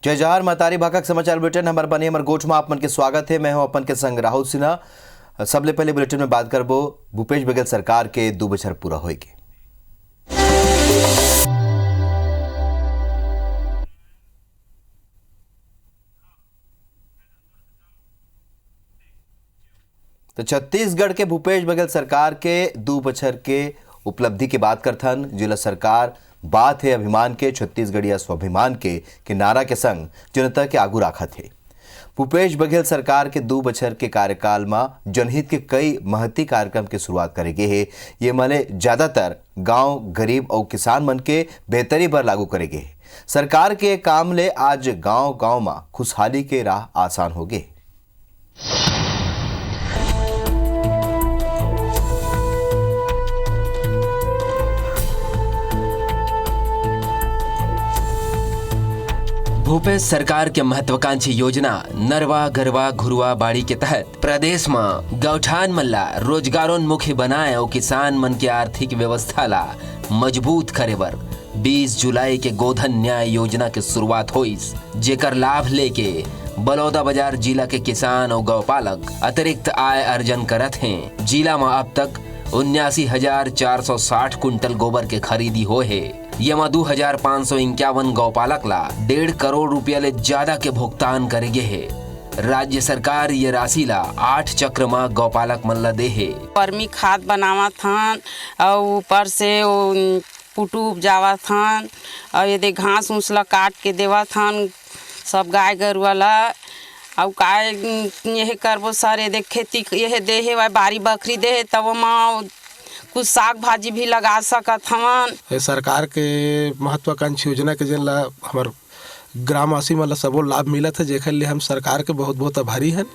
जय जवाहर महतारी भाखक समाचार बुलेटिन हमार बने हमार गोठ में आप मन के स्वागत है। मैं हूं अपन के संग राहुल सिन्हा। सबले पहले बुलेटिन में बात करबो भूपेश बघेल सरकार के 2 बछर पूरा होएगे। तो छत्तीसगढ़ के भूपेश बघेल सरकार के 2 बछर के उपलब्धि की बात करथन। जिला सरकार बात है अभिमान के, छत्तीसगढ़िया स्वाभिमान के नारा के संग जनता के आगू राखा थे। भूपेश बघेल सरकार के 2 बछर के कार्यकाल में जनहित के कई महती कार्यक्रम की शुरुआत करेगे है। ये मले ज्यादातर गांव गरीब और किसान मन के बेहतरी पर लागू करेगे है। सरकार के काम ले आज गांव गांव में खुशहाली के राह आसान हो गए। भूपेश सरकार के महत्वाकांक्षी योजना नरवा गरवा घुरवा बाड़ी के तहत प्रदेश में गौठान मन ला रोजगारोन्मुखी बनाए और किसान मन के आर्थिक व्यवस्था ला मजबूत करे बर 20 जुलाई के गोधन न्याय योजना के शुरुआत होइस, जेकर लाभ लेके बलौदाबाजार जिला के किसान और गौपालक अतिरिक्त आय अर्जन करत हैं। जिला में अब तक 79,460 कुंटल गोबर के खरीदी हो है। यमा 2,551 गौपालक ला 1.5 करोड़ रुपया ले ज्यादा के भुगतान करेगे है। राज्य सरकार ये राशि ला 8 चक्र में गौपालक मन ला दे है। वर्मी खाद बनावत हन और ऊपर से पुटू उपजावत हन और ये घास उस ला काट के देवत हन सब गाय गरुआ ला। और काय यही करबो सर, ये खेती यह दे है बारी बकरी दे है तब माँ कुछ साग भाजी भी लगा सकत हवन। सरकार के महत्वाकांक्षी योजना के जन ला हमार ग्रामवासी मन ला सबो लाभ मिलत है, जेकर लिए हम सरकार के बहुत बहुत आभारी हैं।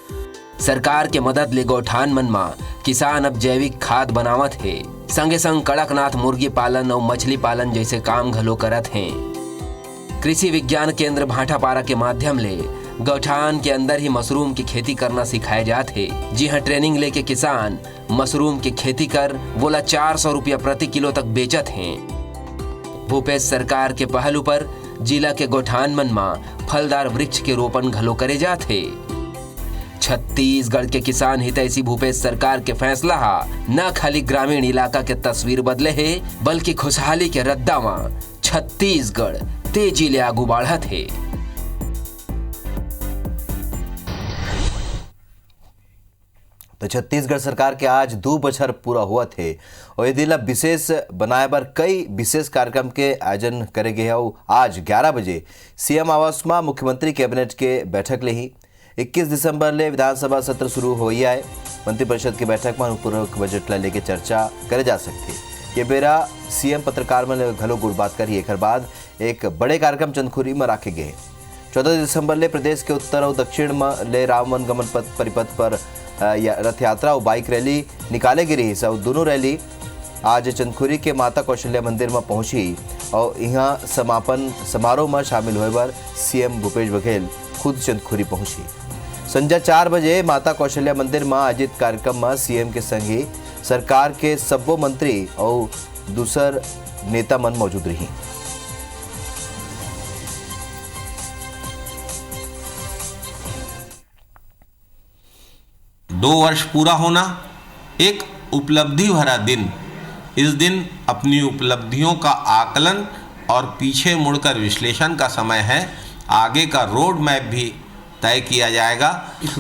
सरकार के मदद ले गौठान मन में किसान अब जैविक खाद बनावत है, संगे संग कड़कनाथ मुर्गी पालन और मछली पालन जैसे काम घलो करत हैं। कृषि विज्ञान केंद्र भाटापारा के माध्यम ले गौठान के अंदर ही मशरूम की खेती करना सिखाए जाते। जी हाँ, ट्रेनिंग लेके किसान मशरूम की खेती कर बोला 400 रुपया प्रति किलो तक बेचत हैं। भूपेश सरकार के पहलू पर जिला के गौठान मन में फलदार वृक्ष के रोपण घलो करे जाते। छत्तीसगढ़ के किसान हितैषी भूपेश सरकार के फैसला हा न खाली ग्रामीण इलाका के तस्वीर बदले है, बल्कि खुशहाली के रद्दा में छत्तीसगढ़ तेजी ले आगू बढ़त है। तो छत्तीसगढ़ सरकार के आज 2 बछर पूरा हुआ थे और ये दिला विशेष बनाए बर कई विशेष कार्यक्रम के आयोजन करे गए और आज 11 बजे सीएम आवास में मुख्यमंत्री कैबिनेट के बैठक ले ही 21 दिसंबर ले विधानसभा सत्र शुरू हो ही आए। मंत्रिपरिषद की बैठक में अनुपूरक बजट ला लेके चर्चा करे जा सकती। ये बेरा सीएम पत्रकार में घलो गुड़ बात करी। एक बाद एक बड़े कार्यक्रम चंदखुरी में रखे गए। 14 दिसंबर ले प्रदेश के उत्तर और दक्षिण में ले रामवन गमन परिपथ पर रथ यात्रा और बाइक रैली निकाले गई रही। और दोनों रैली आज चंदखुरी के माता कौशल्या मंदिर में पहुंची और यहाँ समापन समारोह में शामिल होए पर सीएम भूपेश बघेल खुद चंदखुरी पहुंची। संध्या 4 बजे माता कौशल्या मंदिर में आयोजित कार्यक्रम में सीएम के संगे सरकार के सब्बो मंत्री और दूसर नेता मन मौजूद रही। दो वर्ष पूरा होना एक उपलब्धि भरा दिन। इस दिन अपनी उपलब्धियों का आकलन और पीछे मुड़कर विश्लेषण का समय है। आगे का रोड मैप भी तय किया जाएगा।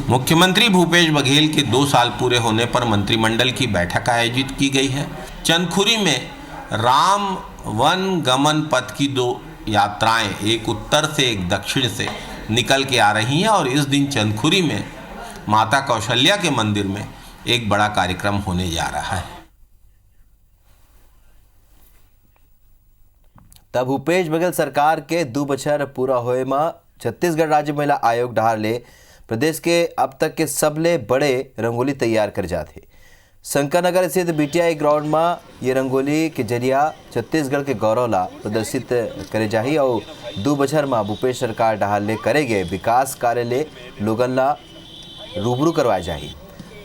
मुख्यमंत्री भूपेश बघेल के 2 साल पूरे होने पर मंत्रिमंडल की बैठक आयोजित की गई है। चंदखुरी में राम वन गमन पथ की 2 यात्राएं, एक उत्तर से एक दक्षिण से निकल के आ रही हैं और इस दिन चंदखुरी में माता कौशल्या के मंदिर में एक बड़ा कार्यक्रम होने जा रहा है। तब भूपेश बघेल सरकार के 2 बछर पूरा होए में छत्तीसगढ़ राज्य महिला आयोग डहार ले प्रदेश के अब तक के सबले बड़े रंगोली तैयार कर जाते। शंकरनगर स्थित बीटीआई ग्राउंड में ये रंगोली के जरिया छत्तीसगढ़ के गौरव ला प्रदर्शित करे जाही और 2 बछर में भूपेश सरकार डहार ले करे गए विकास कार्य ले लोगन ला रूबरू करवाए जाही।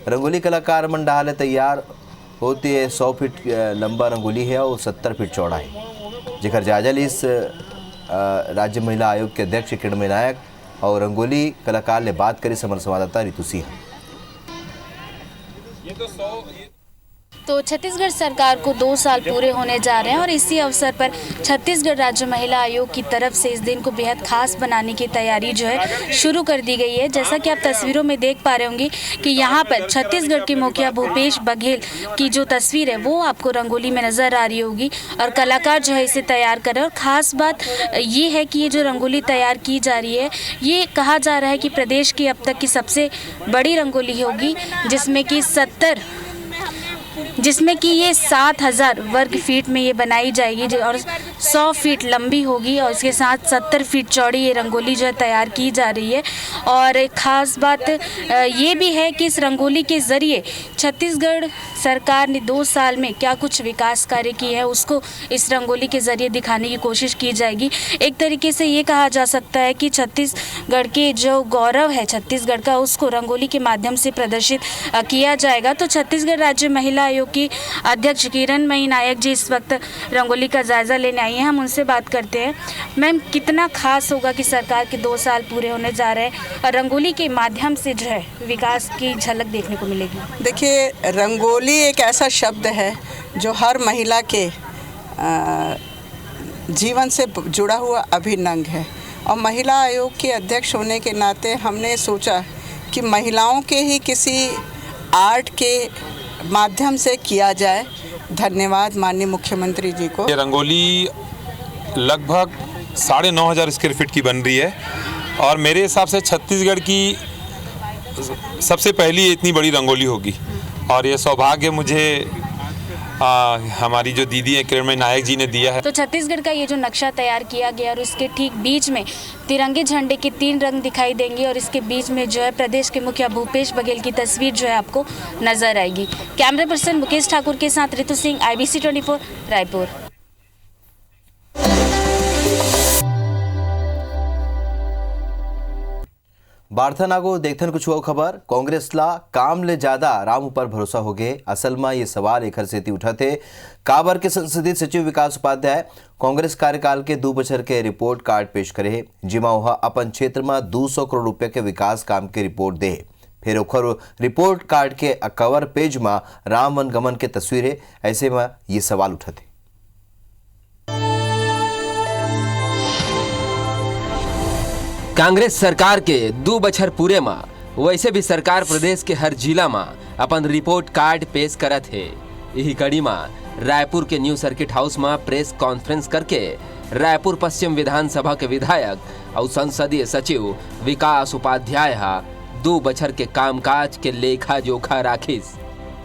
रंगोली कलाकार मन डहार ले तैयार होती है 100 फीट लंबा रंगोली है और 70 फीट चौड़ा है, जेकर जायजा इस राज्य महिला आयोग के अध्यक्ष किरणमयी नायक और रंगोली कलाकार ने बात करी समर संवाददाता रितु सिंह। तो छत्तीसगढ़ सरकार को 2 साल पूरे होने जा रहे हैं और इसी अवसर पर छत्तीसगढ़ राज्य महिला आयोग की तरफ से इस दिन को बेहद खास बनाने की तैयारी जो है शुरू कर दी गई है। जैसा कि आप तस्वीरों में देख पा रहे होंगे कि यहाँ पर छत्तीसगढ़ के मुखिया भूपेश बघेल की जो तस्वीर है वो आपको रंगोली में नज़र आ रही होगी और कलाकार जो है इसे तैयार कर रहे हैं। और ख़ास बात ये है कि ये जो रंगोली तैयार की जा रही है ये कहा जा रहा है कि प्रदेश की अब तक की सबसे बड़ी रंगोली होगी, जिसमें कि ये 7,000 वर्ग फीट में ये बनाई जाएगी और 100 फीट लंबी होगी और इसके साथ 70 फीट चौड़ी ये रंगोली जो है तैयार की जा रही है। और एक ख़ास बात ये भी है कि इस रंगोली के ज़रिए छत्तीसगढ़ सरकार ने 2 साल में क्या कुछ विकास कार्य किए हैं उसको इस रंगोली के ज़रिए दिखाने की कोशिश की जाएगी। एक तरीके से ये कहा जा सकता है कि छत्तीसगढ़ के जो गौरव है छत्तीसगढ़ का उसको रंगोली के माध्यम से प्रदर्शित किया जाएगा। तो छत्तीसगढ़ राज्य महिला आयोग की अध्यक्ष किरणमयी नायक जी इस वक्त रंगोली का जायजा लेने आई हैं। हम उनसे बात करते हैं। मैम, कितना खास होगा कि सरकार के 2 साल पूरे होने जा रहे हैं और रंगोली के माध्यम से जो है विकास की झलक देखने को मिलेगी? देखिए, रंगोली एक ऐसा शब्द है जो हर महिला के जीवन से जुड़ा हुआ अभिन्न है और महिला आयोग के अध्यक्ष होने के नाते हमने सोचा कि महिलाओं के ही किसी आर्ट के माध्यम से किया जाए। धन्यवाद माननीय मुख्यमंत्री जी को। ये रंगोली लगभग 9,500 स्क्वायर फीट की बन रही है और मेरे हिसाब से छत्तीसगढ़ की सबसे पहली इतनी बड़ी रंगोली होगी और ये सौभाग्य मुझे हमारी जो दीदी है किरणमयी नायक जी ने दिया है। तो छत्तीसगढ़ का ये जो नक्शा तैयार किया गया और इसके ठीक बीच में तिरंगे झंडे के 3 रंग दिखाई देंगे और इसके बीच में जो है प्रदेश के मुखिया भूपेश बघेल की तस्वीर जो है आपको नजर आएगी। कैमरा पर्सन मुकेश ठाकुर के साथ रितु सिंह, IBC 24 रायपुर। बार्थनागो देखथन कुछ हुआ खबर। कांग्रेस ला काम ले ज्यादा राम ऊपर भरोसा हो गए। असल में ये सवाल एकर सेती उठा थे काबर के संसदीय सचिव विकास उपाध्याय कांग्रेस कार्यकाल के 2 बछर के रिपोर्ट कार्ड पेश करे जिमा वह अपन क्षेत्र में 200 करोड़ रुपया के विकास काम के रिपोर्ट दे। फिर ओखर रिपोर्ट कार्ड के कवर पेज में राम वन गमन के तस्वीर है। ऐसे में ये सवाल उठा थे। कांग्रेस सरकार के 2 बछर पूरे में वैसे भी सरकार प्रदेश के हर जिला में अपन रिपोर्ट कार्ड पेश करत है। यही कड़ी में रायपुर के न्यू सर्किट हाउस में प्रेस कॉन्फ्रेंस करके रायपुर पश्चिम विधानसभा के विधायक और संसदीय सचिव विकास उपाध्याय 2 बछर के कामकाज के लेखा जोखा राखिस।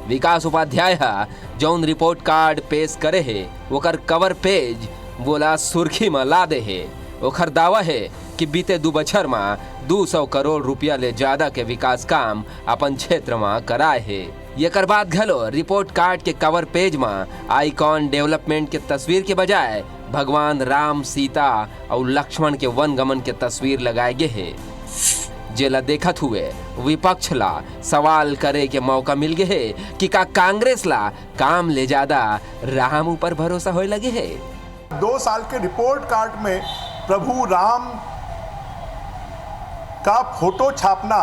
विकास उपाध्याय जौन रिपोर्ट कार्ड पेश करे है ओकर कवर पेज बोला सुर्खी में ला दे है। ओकर दावा है कि बीते 2 बछर में 200 करोड़ रुपया ले ज्यादा के विकास काम अपन क्षेत्र में कराए है। एकर बाद घलो रिपोर्ट कार्ड के कवर पेज में आइकॉन डेवलपमेंट के तस्वीर के बजाय भगवान राम, सीता और लक्ष्मण के वन गमन के तस्वीर लगाए गए है। जेला देखत हुए विपक्ष ला सवाल करे के मौका मिल गए है कि का कांग्रेस ला काम ले ज्यादा राम ऊपर भरोसा होए लगे है। 2 साल के रिपोर्ट कार्ड में प्रभु राम का फोटो छापना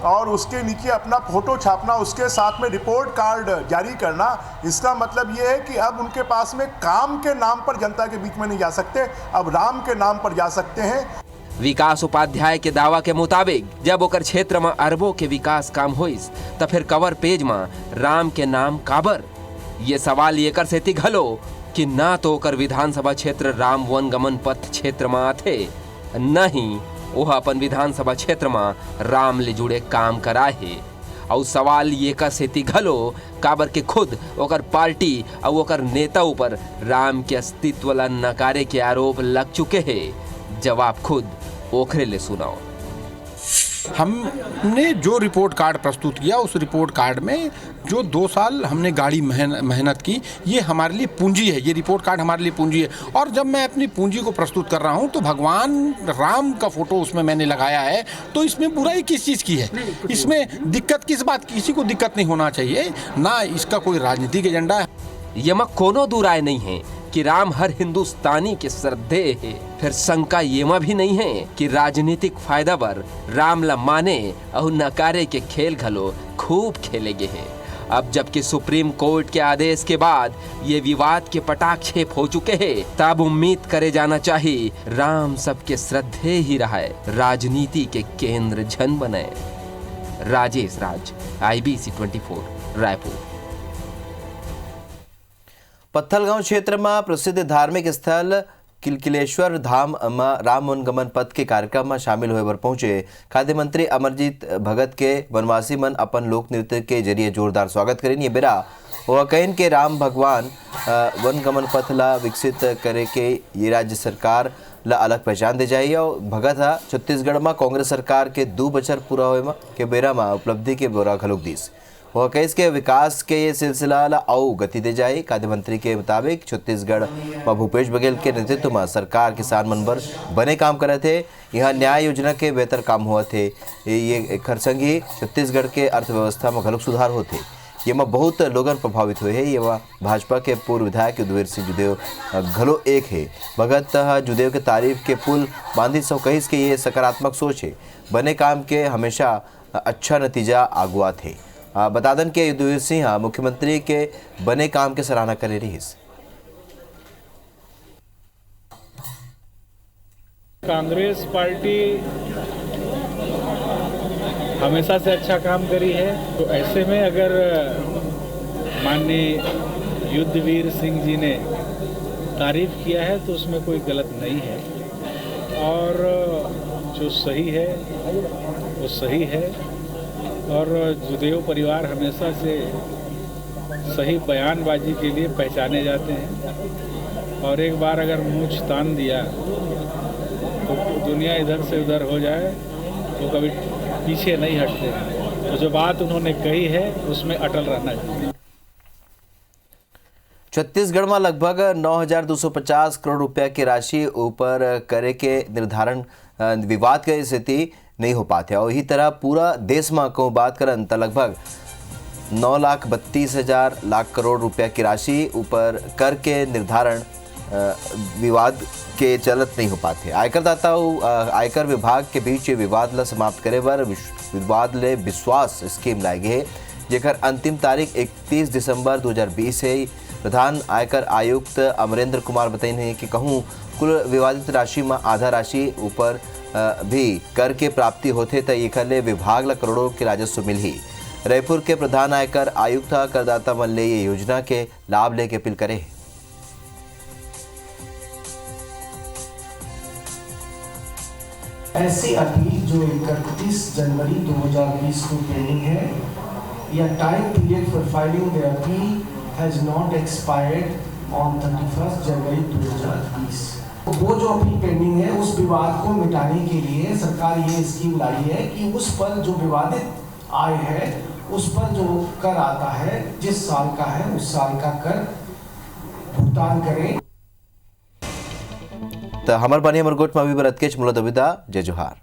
और उसके नीचे अपना फोटो छापना, उसके साथ में रिपोर्ट कार्ड जारी करना, इसका मतलब ये है कि अब उनके पास में काम के नाम पर जनता के बीच में नहीं जा सकते, अब राम के नाम पर जा सकते हैं। विकास उपाध्याय के दावा के मुताबिक जब ओकर क्षेत्र में अरबों के विकास काम होइस तो फिर कवर पेज में राम के नाम काबर। ये सवाल एकर सेती घलो कि ना तो ओकर विधानसभा क्षेत्र राम वन गमन पथ क्षेत्र में आथे, नहीं वह अपन विधानसभा क्षेत्र में राम ले जुड़े काम कराए है। और सवाल ये का सेती घलो काबर के खुद ओकर पार्टी और ओकर नेता ऊपर राम के अस्तित्व ला नकारे के आरोप लग चुके हैं। जवाब खुद ओखरे ले सुनाओ। हमने जो रिपोर्ट कार्ड प्रस्तुत किया उस रिपोर्ट कार्ड में जो 2 साल हमने गाड़ी मेहनत की, ये हमारे लिए पूंजी है। ये रिपोर्ट कार्ड हमारे लिए पूंजी है और जब मैं अपनी पूंजी को प्रस्तुत कर रहा हूँ तो भगवान राम का फोटो उसमें मैंने लगाया है। तो इसमें बुराई किस चीज़ की है? इसमें दिक्कत किस बात की? किसी को दिक्कत नहीं होना चाहिए, ना इसका कोई राजनीतिक एजेंडा है। यमा कोनो दुराय नहीं है कि राम हर हिंदुस्तानी के श्रद्धे है। फिर शंका येमा भी नहीं है कि राजनीतिक फायदा पर राम ला माने और नकारे के खेल घलो खूब खेले गए हैं। अब जबकि सुप्रीम कोर्ट के आदेश के बाद ये विवाद के पटाक्षेप हो चुके हैं, तब उम्मीद करे जाना चाहिए राम सबके श्रद्धे ही रहा, राजनीति के केंद्र जन बने। राजेश राज, IBC 24, रायपुर। पत्थलगांव क्षेत्र में प्रसिद्ध धार्मिक स्थल किलकिलेश्वर धाम में राम वनगमन पथ के कार्यक्रम में शामिल होए बर पहुंचे खाद्य मंत्री अमरजीत भगत के वनवासी मन अपन लोक नृत्य के जरिए जोरदार स्वागत करें। ये बेरा वह कहन के राम भगवान वनगमन पथ ला विकसित करे के ये राज्य सरकार ला अलग पहचान दे जाइए। और भगत हा छत्तीसगढ़ में कांग्रेस सरकार के 2 बछर पूरा होए के बेरा में उपलब्धि के बोरा घलोक दीस। वह कैस के विकास के ये सिलसिला ला और गति दे जाए। खाद्य मंत्री के मुताबिक छत्तीसगढ़ में भूपेश बघेल के नेतृत्व में सरकार किसान मन बर बने काम करे थे। यहाँ न्याय योजना के बेहतर काम हुआ थे। ये खरसंग ही छत्तीसगढ़ के अर्थव्यवस्था में घलोक सुधार होते। ये में बहुत लोगन प्रभावित हुए हैं। ये भाजपा के पूर्व विधायक युद्धवीर सिंह जुदेव घलो एक है। भगत जुदेव के तारीफ के पुल बांधी सौ कहिस के ये सकारात्मक सोच है। बने काम के हमेशा अच्छा नतीजा आगुआ थे। बता दें कि युद्धवीर सिंह मुख्यमंत्री के बने काम के सराहना करे रही। कांग्रेस पार्टी हमेशा से अच्छा काम करी है, तो ऐसे में अगर माननीय युद्धवीर सिंह जी ने तारीफ किया है तो उसमें कोई गलत नहीं है, और जो सही है वो सही है। और जुदेव परिवार हमेशा से सही बयानबाजी के लिए पहचाने जाते हैं, और एक बार अगर मुँह तान दिया तो दुनिया इधर से उधर हो जाए तो कभी पीछे नहीं हटते। तो जो बात उन्होंने कही है उसमें अटल रहना चाहिए। छत्तीसगढ़ में लगभग 9,250 करोड़ रुपया की राशि ऊपर करे के निर्धारण विवाद की स्थिति नहीं हो पाते। और इसी तरह पूरा देश में को बात करन तो लगभग 9,32,000 लाख करोड़ रुपया की राशि ऊपर कर के निर्धारण विवाद के चलत नहीं हो पाते। आयकरदाता आयकर विभाग के बीच विवाद ला समाप्त करे बर विवाद ले विश्वास स्कीम लाई गई है, जेकर अंतिम तारीख 31 दिसंबर 2020 है। प्रधान आयकर आयुक्त अमरेंद्र कुमार बताइन है कि कहूँ कुल विवादित राशि में आधा राशि ऊपर भी कर के प्राप्ति होते तो ये ले विभाग ला करोड़ों के राजस्व मिल ही। रायपुर के प्रधान आयकर आयुक्त करदाता मन ले ये योजना के लाभ लेके अपील करे। ऐसी अपील जो 31 जनवरी 2020 को पेंडिंग है, या time period for filing the appeal has not expired on 31 जनवरी 2020। वो जो अपील पेंडिंग है उस विवाद को मिटाने के लिए सरकार ये स्कीम लाई है कि उस पर जो विवादित आय है उस पर जो कर आता है, जिस साल का है उस साल का कर भुगतान करें। तो हमार बानी अमरकोट में अभी बरत के मुला दबिदा जय जोहार।